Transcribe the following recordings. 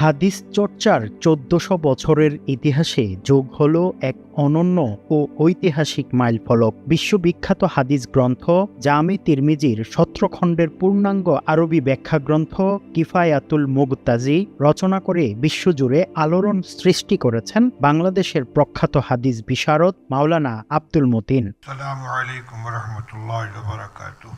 হাদিস চর্চার ১৪০০ বছরের ইতিহাসে যোগ হলো এক অনন্য ও ঐতিহাসিক মাইলফলক। বিশ্ববিখ্যাত হাদিস গ্রন্থ জামে তিরমিজির ১৭ খণ্ডের পূর্ণাঙ্গ আরবি ব্যাখ্যা গ্রন্থ কিফায়াতুল মুগতাজি রচনা করে বিশ্বজুড়ে আলোড়ন সৃষ্টি করেছেন বাংলাদেশের প্রখ্যাত হাদিস বিশারদ মাওলানা আব্দুল মতিন। আসসালামু আলাইকুম ওয়া রাহমাতুল্লাহি ওয়া বারাকাতুহু।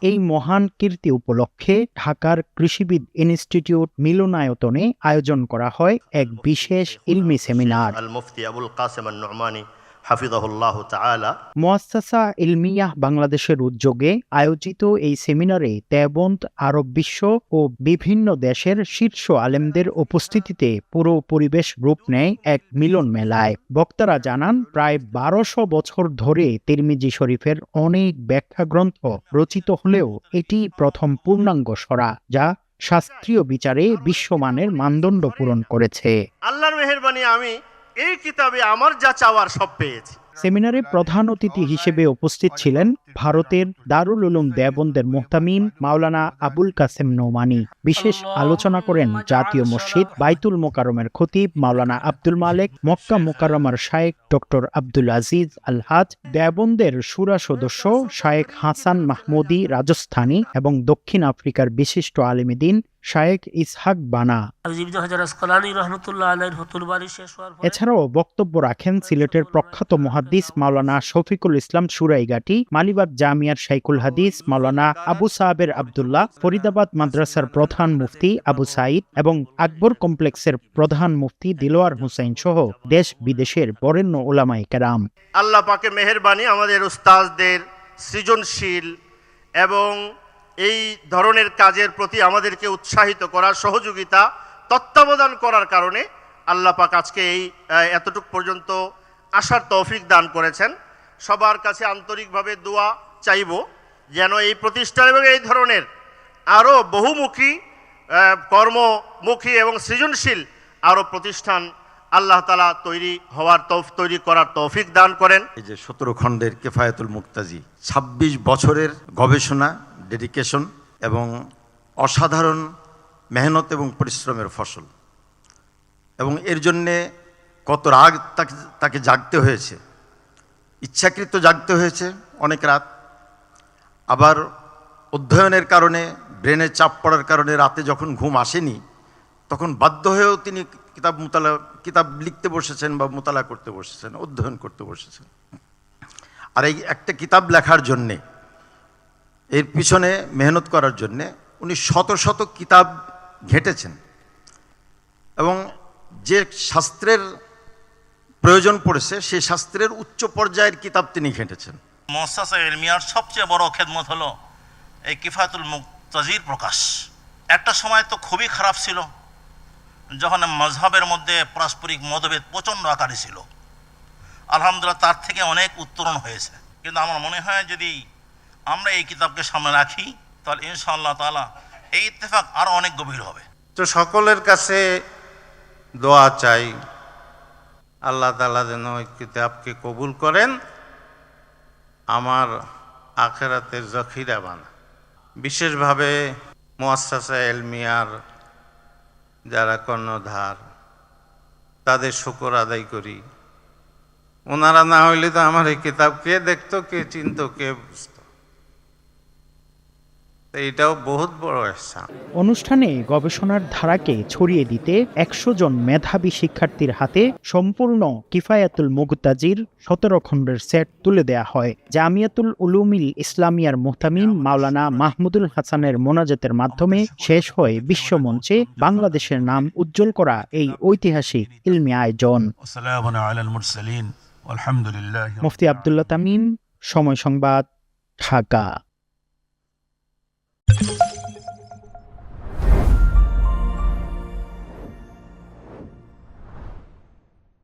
এই মহান কীর্তি উপলক্ষে ঢাকার কৃষিবিদ ইনস্টিটিউট মিলনায়তনে আয়োজন করা হয় এক বিশেষ ইলমি সেমিনার। মুফতি আবুল কাসেম আন-নু'মানী হাফিজাহুল্লাহ তাআলা মুআসসাসা ইলমিয়াহ বাংলাদেশের উদ্যোগে আয়োজিত এই সেমিনারে দেওবন্দ, আরব বিশ্ব ও বিভিন্ন দেশের শীর্ষ আলেমদের উপস্থিতিতে পুরো পরিবেশ রূপ নেয় এক মিলন মেলায়। বক্তারা জানান, প্রায় ১২০০ বছর ধরে তিরমিজি শরীফের অনেক ব্যাখ্যা গ্রন্থ রচিত হলেও এটি প্রথম পূর্ণাঙ্গ সরা, যা শাস্ত্রীয় বিচারে বিশ্বমানের মানদণ্ড পূরণ করেছে। আল্লাহর মেহেরবানি আমি এই কিতাবে আমার যা চাওয়ার সব পেয়েছি। সেমিনারে প্রধান অতিথি হিসেবে উপস্থিত ছিলেন ভারতের দারুল উলুম দেওবন্দের মুহতামিম মাওলানা আবুল কাসেম নৌমানী। বিশেষ আলোচনা করেন জাতীয় মসজিদ বাইতুল মোকাররমের খতিব মাওলানা আব্দুল মালেক, মক্কা মুকাররমার শায়েখ ডক্টর আব্দুল আজিজ আল হাজ, দেওবন্দের শুরা সদস্য শায়েখ হাসান মাহমুদি রাজস্থানী এবং দক্ষিণ আফ্রিকার বিশিষ্ট আলেমে দ্বীন শায়েখ ইসহাক বানা। এছাড়াও বক্তব্য রাখেন সিলেটের প্রখ্যাত মুহাদ্দিস মাওলানা শফিকুল ইসলাম সুরাইগাটি, মালিবাগ জামিয়ার শাইখুল হাদিস মাওলানা আবু সাহাবের আব্দুল্লাহ, ফরিদাবাদ মাদ্রাসার প্রধান মুফতি আবু সাইদ এবং আকবর কমপ্লেক্সের প্রধান মুফতি দিলওয়ার হুসাইন সহ দেশ বিদেশের বরেণ্য উলামায়ে কেরাম। আল্লাহ পাকের মেহেরবানি আমাদের উস্তাজদের সৃজনশীল এবং এই ধরনের কাজের প্রতি আমাদেরকে উৎসাহিত করার, সহযোগিতা, তত্ত্বাবধান করার কারণে আল্লাহ পাক আজকে এই এতটুক পর্যন্ত আসার তৌফিক দান করেছেন। সবার কাছে আন্তরিকভাবে দোয়া চাইব যেন এই প্রতিষ্ঠান এবং এই ধরনের আরও বহুমুখী, কর্মমুখী এবং সৃজনশীল আরও প্রতিষ্ঠান আল্লাহ তাআলা তৈরি করার তৌফিক দান করেন। এই যে ১৭ খণ্ডের কিফায়াতুল মুগতাজি ২৬ বছরের গবেষণা, ডেডিকেশন এবং অসাধারণ মেহনত এবং পরিশ্রমের ফসল, এবং এর জন্যে কত রাগ তাকে জাগতে হয়েছে, ইচ্ছাকৃত জাগতে হয়েছে অনেক রাত, আবার অধ্যয়নের কারণে, ব্রেনে চাপ পড়ার কারণে রাতে যখন ঘুম আসেনি তখন বাধ্য হয়েও তিনি কিতাব লিখতে বসেছেন বা মোতালা করতে বসেছেন, অধ্যয়ন করতে বসেছেন। আর এই একটা কিতাব লেখার জন্যে, এর পিছনে মেহনত করার জন্যে উনি শত শত কিতাব ঘেঁটেছেন এবং যে শাস্ত্রের প্রয়োজন পড়েছে সেই শাস্ত্রের উচ্চ পর্যায়ের কিতাব তিনি ঘেঁটেছেন। মুআসসাসা ইলমিয়ার সবচেয়ে বড় খেদমত হলো এই কিফায়াতুল মুগতাজির প্রকাশ। একটা সময় তো খুবই খারাপ ছিল, যখন মাযহাবের মধ্যে পারস্পরিক মতভেদ প্রচণ্ড আকারে ছিল। আলহামদুলিল্লাহ তার থেকে অনেক উত্তরণ হয়েছে। কিন্তু আমার মনে হয় যদি আমরা এই কিতাবকে সামনে রাখি তাহলে ইনশাআল্লাহ তাআলা এই ইত্তেফাক আরো অনেক গভীর হবে। তো সকলের কাছে দোয়া চাই, আল্লাহ তাআলা যেন ওই কিতাবকে কবুল করেন, আমার আখিরাতের জখিরা বানান। বিশেষভাবে মুআসসাসা ইলমিয়ার যারা কর্ণধার, তাদের শুকর আদায় করি। ওনারা না হইলে তো আমার এই কিতাব কে দেখতো, কে চিনতো, কে বুঝতো। এইটাও বহুত বড় ihsan। অনুষ্ঠানে গবেষণার ধারাকে ছড়িয়ে দিতে ১০০ জন মেধাবী শিক্ষার্থীর হাতে সম্পূর্ণ কিফায়াতুল মুগতাজির ১৭ খণ্ডের সেট তুলে দেয়া হয়। জামিয়াতুল উলুমিল ইসলামিয়ার মুহতামিম মাওলানা মাহমুদুল হাসানের মোনাজাতের মাধ্যমে শেষ হয় বিশ্বমঞ্চে বাংলাদেশের নাম উজ্জ্বল করা এই ঐতিহাসিক ইলমি আয়োজন। মুফতি আব্দুল্লাহ তামিম, সময় সংবাদ, ঢাকা।